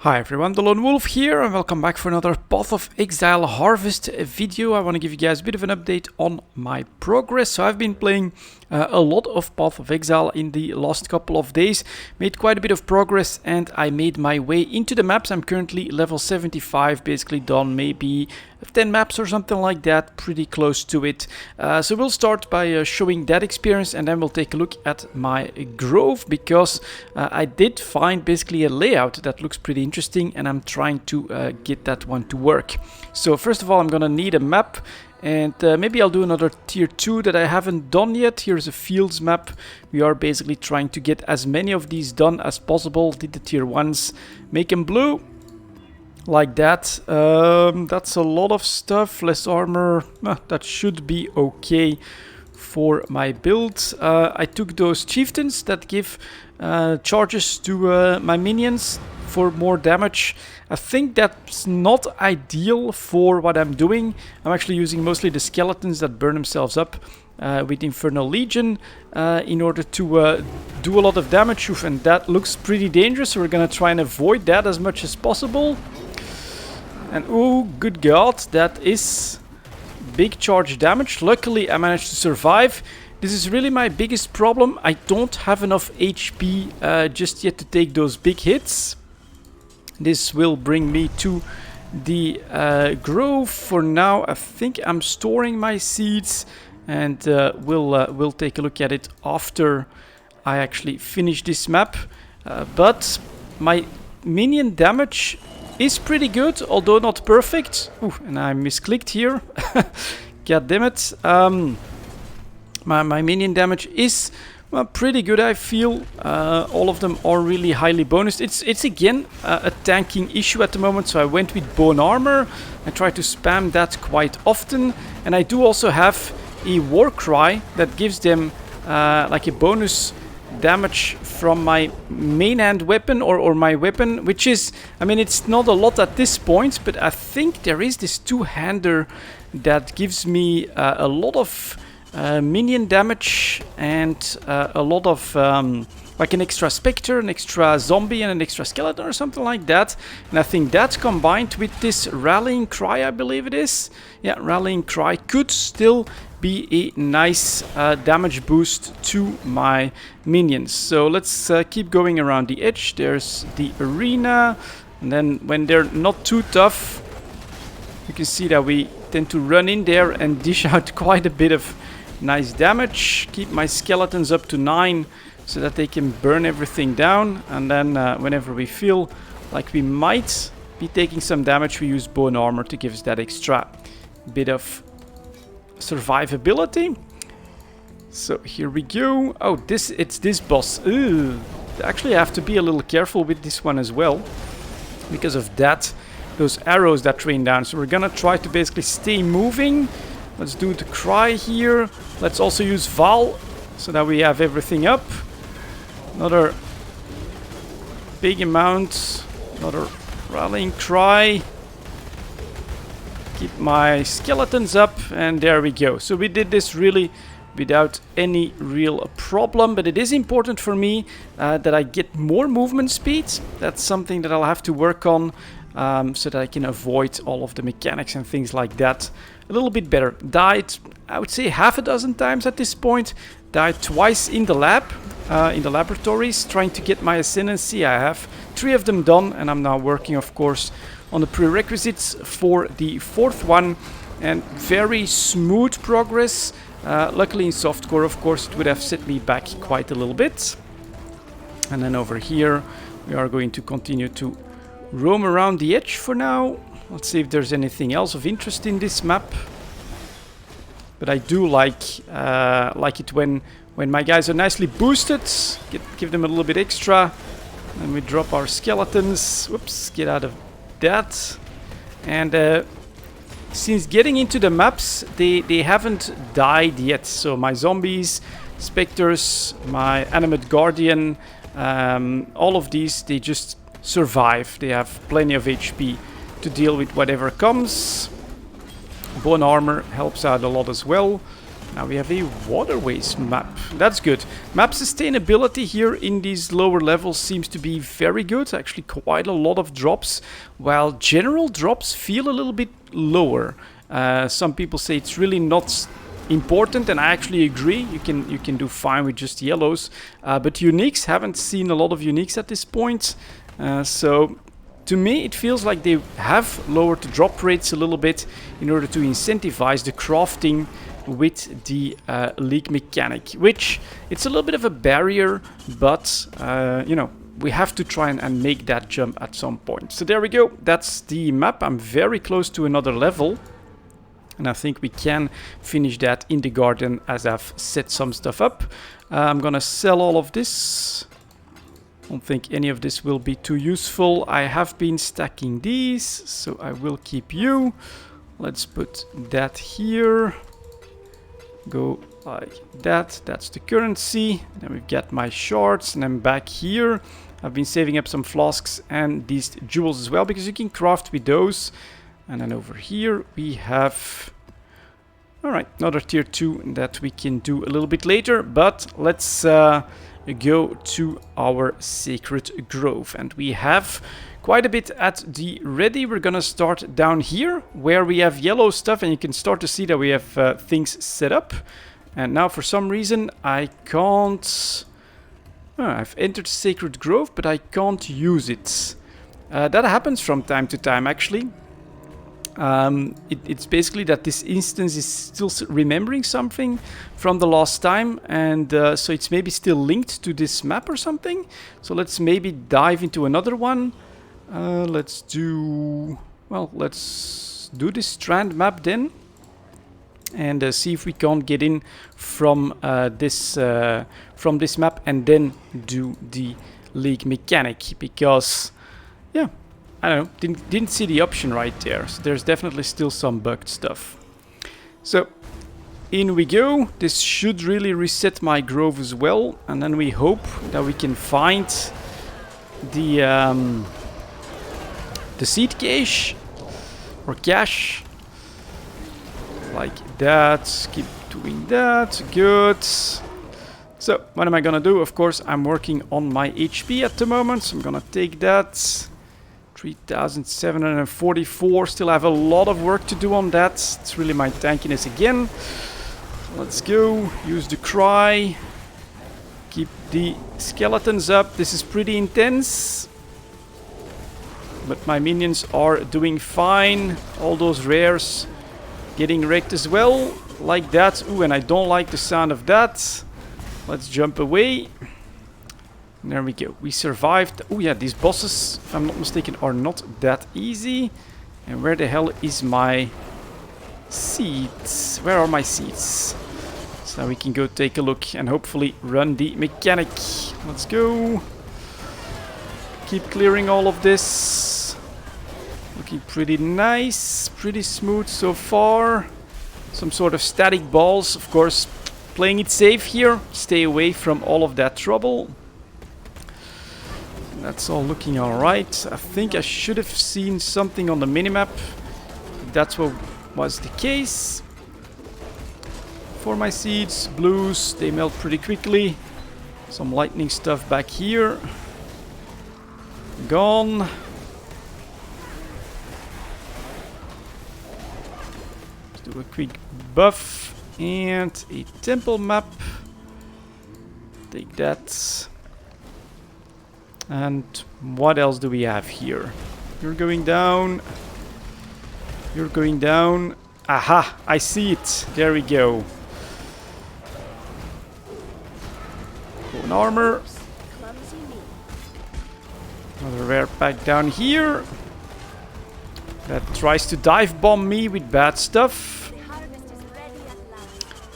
Hi everyone, delonewolf here and welcome back for another Path of Exile Harvest video. I want to give you guys a bit of an update on my progress. So I've been playing a lot of Path of Exile in the last couple of days, made quite a bit of progress and I made my way into the maps. I'm currently level 75, basically done maybe 10 maps or something like that, pretty close to it. So we'll start by showing that experience and then we'll take a look at my grove, because I did find basically a layout that looks pretty interesting and I'm trying to get that one to work. So first of all, I'm gonna need a map, and maybe I'll do another tier 2 that I haven't done yet. Here's a fields map. We are basically trying to get as many of these done as possible. Did the tier 1s, make them blue like that. That's a lot of stuff. Less armor, that should be okay for my build. I took those chieftains that give charges to my minions for more damage. I think that's not ideal for what I'm doing. I'm actually using mostly the skeletons that burn themselves up with Infernal Legion in order to do a lot of damage. And that looks pretty dangerous, so we're gonna try and avoid that as much as possible. And oh, good god, that is big charge damage. Luckily, I managed to survive. This is really my biggest problem. I don't have enough HP just yet to take those big hits. This will bring me to the grove. For now, I think I'm storing my seeds, and we'll take a look at it after I actually finish this map. But my minion damage is pretty good, although not perfect. Ooh, and I misclicked here. God damn it. My minion damage is pretty good, I feel. All of them are really highly bonused. It's again a tanking issue at the moment, so I went with bone armor. I try to spam that quite often, and I do also have a war cry that gives them like a bonus damage from my main hand weapon or my weapon, which is, I mean, it's not a lot at this point, but I think there is this two-hander that gives me a lot of minion damage and a lot of like an extra spectre, an extra zombie and an extra skeleton or something like that. And I think that combined with this rallying cry, I believe it is, yeah, rallying cry, could still be a nice damage boost to my minions. So let's keep going around the edge. There's the arena, and then when they're not too tough, you can see that we tend to run in there and dish out quite a bit of nice damage. Keep my skeletons up to 9 so that they can burn everything down, and then whenever we feel like we might be taking some damage, we use bone armor to give us that extra bit of survivability. So here we go. Oh, it's this boss. Ooh, actually I have to be a little careful with this one as well because of that, those arrows that rain down. So we're gonna try to basically stay moving. Let's do the cry here. Let's also use Val so that we have everything up. Another big amount. Another rallying cry. Keep my skeletons up, and there we go. So we did this really without any real problem, but it is important for me that I get more movement speed. That's something that I'll have to work on so that I can avoid all of the mechanics and things like that a little bit better. Died, I would say, half a dozen times at this point. Died twice in the lab, in the laboratories, trying to get my ascendancy. I have 3 of them done, and I'm now working, of course, on the prerequisites for the 4th one, and very smooth progress. Luckily in softcore, of course, it would have set me back quite a little bit. And then over here, we are going to continue to roam around the edge for now. Let's see if there's anything else of interest in this map. But I do like it when my guys are nicely boosted. Give them a little bit extra. And we drop our skeletons. Whoops, get out of that. And since getting into the maps, they haven't died yet. So my zombies, specters, my animate guardian, all of these, they just survive. They have plenty of HP to deal with whatever comes. Bone armor helps out a lot as well. Now we have a waterways map. That's good. Map sustainability here in these lower levels seems to be very good. Actually quite a lot of drops, while general drops feel a little bit lower. Some people say it's really not important, and I actually agree. You can do fine with just yellows, but uniques, haven't seen a lot of uniques at this point. So to me it feels like they have lowered the drop rates a little bit in order to incentivize the crafting with the league mechanic, which it's a little bit of a barrier, but you know, we have to try and make that jump at some point. So there we go, that's the map. I'm very close to another level, and I think we can finish that in the garden as I've set some stuff up. I'm gonna sell all of this. Don't think any of this will be too useful. I have been stacking these, so I will keep you. Let's put that here. Go like that. That's the currency. Then we've got my shards, and then back here I've been saving up some flasks and these jewels as well, because you can craft with those. And then over here we have, alright, another tier 2 that we can do a little bit later. But let's go to our sacred grove, and we have quite a bit at the ready. We're gonna start down here where we have yellow stuff, and you can start to see that we have things set up. And now for some reason I can't, I've entered Sacred Grove, but I can't use it. That happens from time to time actually. It's basically that this instance is still remembering something from the last time, and so it's maybe still linked to this map or something. So let's maybe dive into another one. Let's do this strand map then, and see if we can't get in from this map and then do the league mechanic, because yeah, I don't know, didn't see the option right there. So there's definitely still some bugged stuff. So in we go. This should really reset my grove as well, and then we hope that we can find the seed cache or cache, like that. Keep doing that. Good. So what am I gonna do? Of course I'm working on my HP at the moment, so I'm gonna take that. 3744. Still have a lot of work to do on that. It's really my tankiness again. Let's go. Use the cry. Keep the skeletons up. This is pretty intense, but my minions are doing fine. All those rares getting wrecked as well, like that. Ooh, and I don't like the sound of that. Let's jump away. There we go. We survived. Oh yeah, these bosses, if I'm not mistaken, are not that easy. And where the hell is my seeds? Where are my seeds? So now we can go take a look and hopefully run the mechanic. Let's go. Keep clearing all of this. Looking pretty nice, pretty smooth so far. Some sort of static balls, of course. Playing it safe here. Stay away from all of that trouble. That's all looking alright. I think I should have seen something on the minimap. That's what was the case. For my seeds, blues, they melt pretty quickly. Some lightning stuff back here. Gone. Let's do a quick buff and a temple map. Take that. And what else do we have here? You're going down. You're going down. Aha! I see it. There we go. Bone armor. Another rare pack down here. That tries to dive bomb me with bad stuff.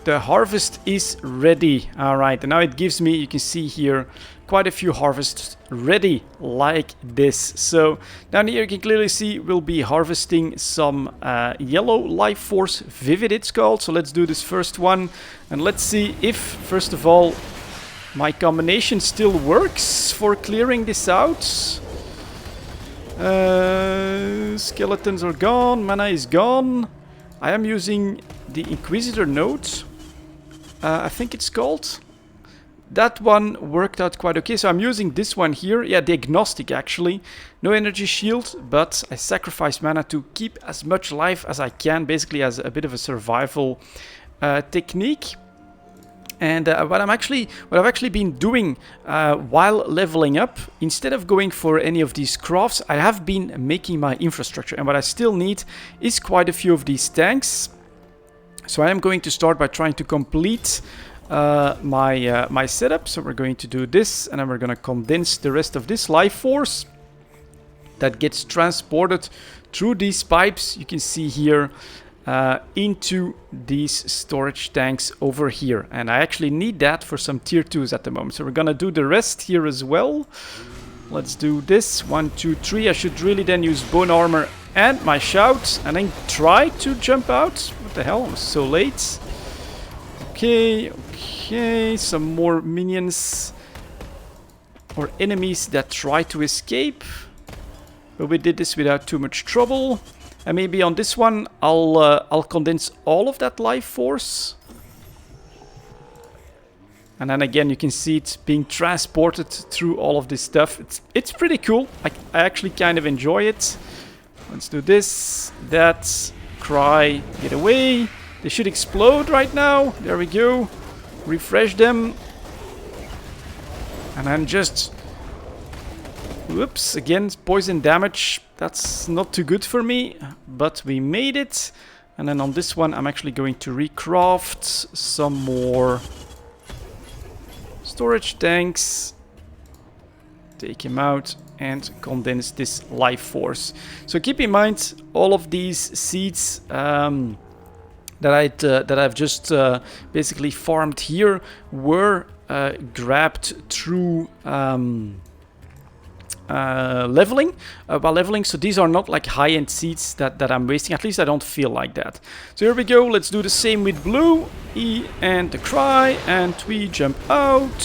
The harvest is ready. Alright, and now it gives me, you can see here, quite a few harvests ready like this. So down here you can clearly see we'll be harvesting some yellow life force vivid, it's called. So let's do this first one and let's see if first of all my combination still works for clearing this out. Skeletons are gone, mana is gone. I am using the Inquisitor node. I think it's called. That one worked out quite okay. So I'm using this one here. Yeah, the agnostic actually. No energy shield, but I sacrifice mana to keep as much life as I can, basically as a bit of a survival technique. And what I've actually been doing while leveling up, instead of going for any of these crafts, I have been making my infrastructure. And what I still need is quite a few of these tanks. So I am going to start by trying to complete my setup. So we're going to do this, and then we're going to condense the rest of this life force that gets transported through these pipes. You can see here. Into these storage tanks over here, and I actually need that for some tier 2s at the moment, so we're gonna do the rest here as well. Let's do this. 1, 2, 3. I should really then use bone armor and my shout and then try to jump out. What the hell, I'm so late. Okay, some more minions or enemies that try to escape, but we did this without too much trouble. And maybe on this one, I'll condense all of that life force. And then again, you can see it being transported through all of this stuff. It's pretty cool. I actually kind of enjoy it. Let's do this, that, cry, get away. They should explode right now. There we go. Refresh them. And then just... Whoops, again, poison damage. That's not too good for me, but we made it. And then on this one, I'm actually going to recraft some more storage tanks. Take him out and condense this life force. So keep in mind, all of these seeds that I've just basically farmed here were grabbed through... leveling, while leveling, so these are not like high-end seeds that I'm wasting. At least I don't feel like that. So here we go. Let's do the same with blue. E and the cry, and we jump out.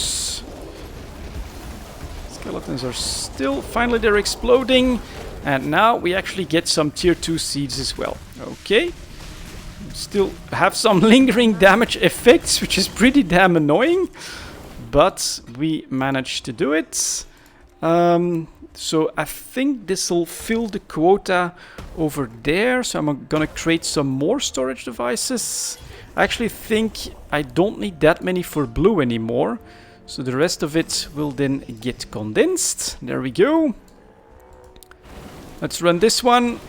Skeletons are still... Finally, they're exploding. And now we actually get some tier 2 seeds as well. Okay. Still have some lingering damage effects, which is pretty damn annoying. But we managed to do it. So I think this will fill the quota over there. So I'm gonna create some more storage devices. I actually think I don't need that many for blue anymore. So the rest of it will then get condensed. There we go. Let's run this one.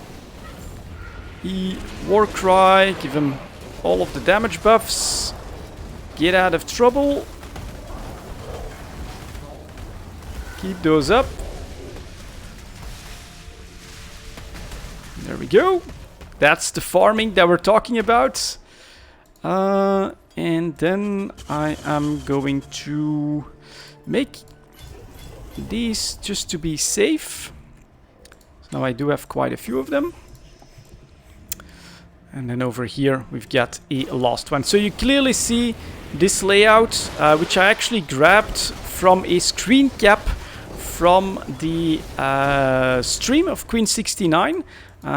E war cry, give him all of the damage buffs. Get out of trouble. Keep those up. There we go. That's the farming that we're talking about. And then I am going to make these just to be safe. So now I do have quite a few of them. And then over here we've got a last one. So you clearly see this layout, which I actually grabbed from a screen cap from the stream of Queen69.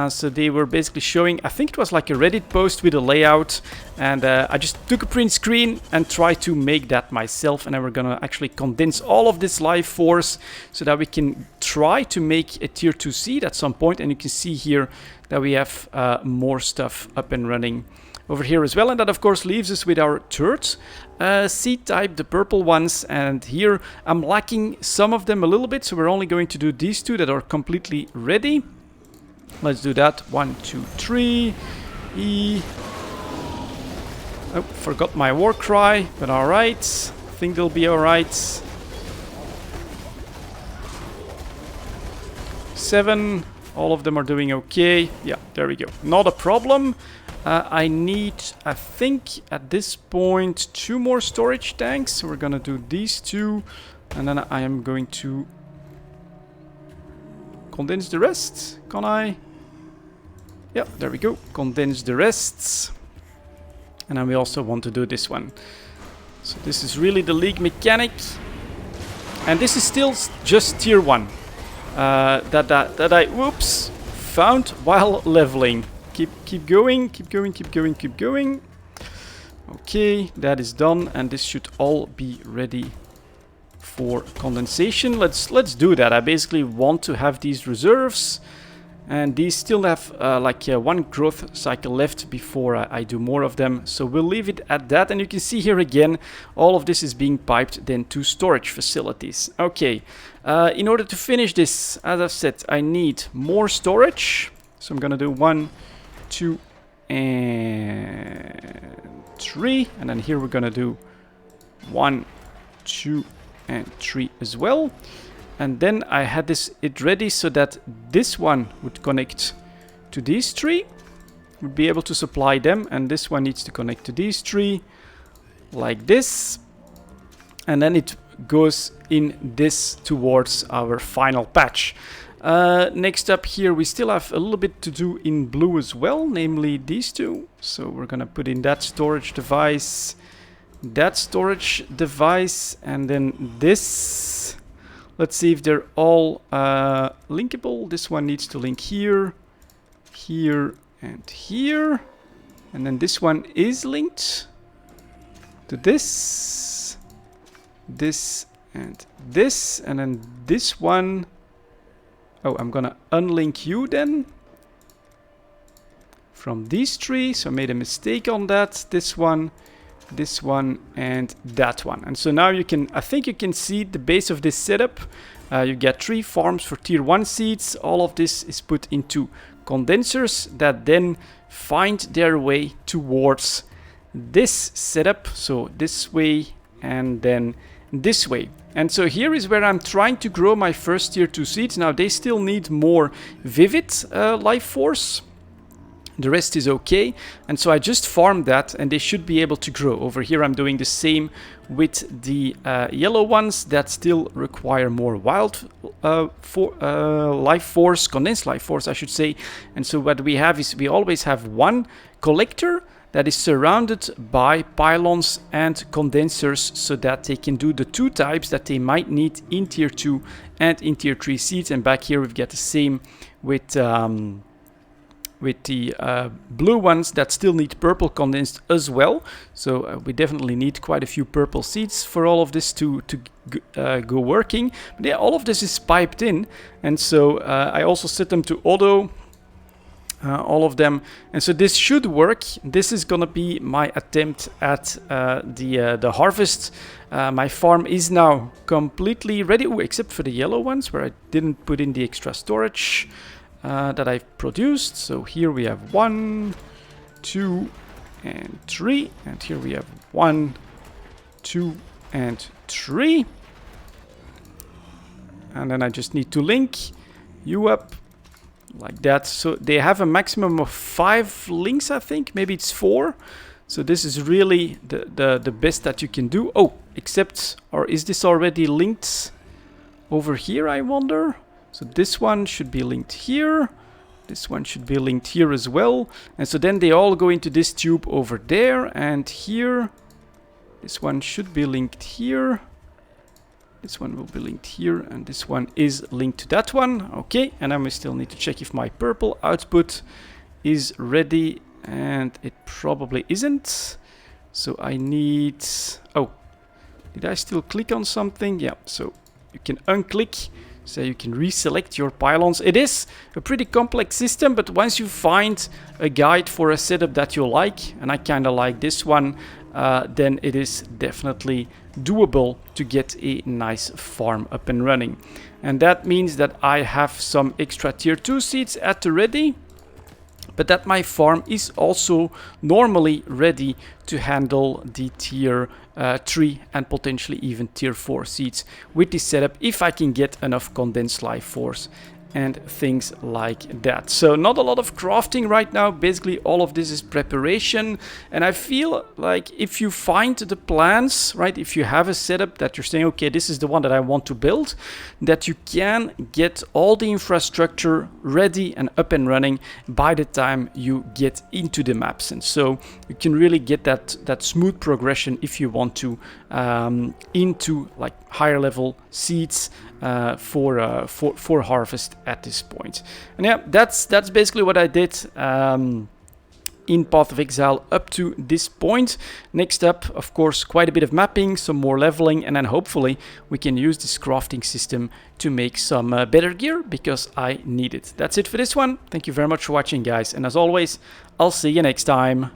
So they were basically showing, I think it was like a Reddit post with a layout, and I just took a print screen and tried to make that myself, and then we're gonna actually condense all of this life force so that we can try to make a tier 2 seed at some point. And you can see here that we have more stuff up and running over here as well, and that of course leaves us with our third seed type, the purple ones. And here I'm lacking some of them a little bit, so we're only going to do these two that are completely ready. Let's do that. 1, 2, 3. E. Oh, forgot my war cry, but alright. I think they'll be alright. 7. All of them are doing okay. Yeah, there we go. Not a problem. I need, I think, at this point, 2 more storage tanks. So we're gonna do these 2. And then I am going to condense the rest. Can I? Yeah, there we go. Condense the rest. And then we also want to do this one. So this is really the league mechanic. And this is still just tier 1. That I, whoops, found while leveling. Keep going, keep going, keep going, keep going. Okay, that is done, and this should all be ready for condensation. Let's do that. I basically want to have these reserves, and these still have one growth cycle left before I do more of them. So we'll leave it at that, and you can see here again, all of this is being piped then to storage facilities. Okay, in order to finish this, as I've said, I need more storage. So I'm gonna do 1, 2, and 3, and then here we're gonna do 1, 2, and 3 as well. And then I had it ready so that this one would connect to these 3, would be able to supply them, and this one needs to connect to these 3 like this, and then it goes in this towards our final patch. Next up here, we still have a little bit to do in blue as well, namely these 2. So we're gonna put in that storage device, and then this. Let's see if they're all linkable. This one needs to link here, here, and here. And then this one is linked to this, this, and this. And then this one... Oh, I'm gonna unlink you then from these 3. So I made a mistake on that. This one, and that one. And so now you can, I think you can see the base of this setup. You get 3 farms for tier 1 seeds. All of this is put into condensers that then find their way towards this setup. So this way and then this way. And so here is where I'm trying to grow my first tier 2 seeds. Now they still need more vivid life force. The rest is okay, and so I just farmed that, and they should be able to grow. Over here I'm doing the same with the yellow ones that still require more wild life force, condensed life force I should say. And so what we have is we always have one collector that is surrounded by pylons and condensers so that they can do the 2 types that they might need in tier 2 and in tier 3 seeds. And back here we've got the same with the blue ones that still need purple condensed as well. So we definitely need quite a few purple seeds for all of this to go working. But yeah, all of this is piped in, and so I also set them to auto, all of them, and so this should work. This is gonna be my attempt at the harvest. My farm is now completely ready, except for the yellow ones where I didn't put in the extra storage that I've produced. So here we have 1, 2, and 3, and here we have 1, 2, and 3, and then I just need to link you up like that. So they have a maximum of 5 links, I think, maybe it's 4. So this is really the best that you can do. Oh, except, or is this already linked over here, I wonder? So this one should be linked here. This one should be linked here as well. And so then they all go into this tube over there and here. This one should be linked here. This one will be linked here, and this one is linked to that one. Okay, and then we still need to check if my purple output is ready, and it probably isn't. So I need... Oh, did I still click on something? Yeah, so you can unclick, so you can reselect your pylons. It is a pretty complex system, but once you find a guide for a setup that you like, and I kind of like this one, then it is definitely doable to get a nice farm up and running. And that means that I have some extra tier 2 seeds at the ready, but that my farm is also normally ready to handle the tier 3 and potentially even tier 4 seeds with this setup, if I can get enough condensed life force and things like that. So not a lot of crafting right now. Basically all of this is preparation, and I feel like if you find the plans, right, if you have a setup that you're saying, okay, this is the one that I want to build, that you can get all the infrastructure ready and up and running by the time you get into the maps. And so you can really get that smooth progression if you want to into like higher level seeds for harvest at this point. And yeah, that's basically what I did. in Path of Exile up to this point. Next up, of course, quite a bit of mapping, some more leveling, and then hopefully we can use this crafting system to make some better gear, because I need it. That's it for this one. Thank you very much for watching, guys, and as always, I'll see you next time.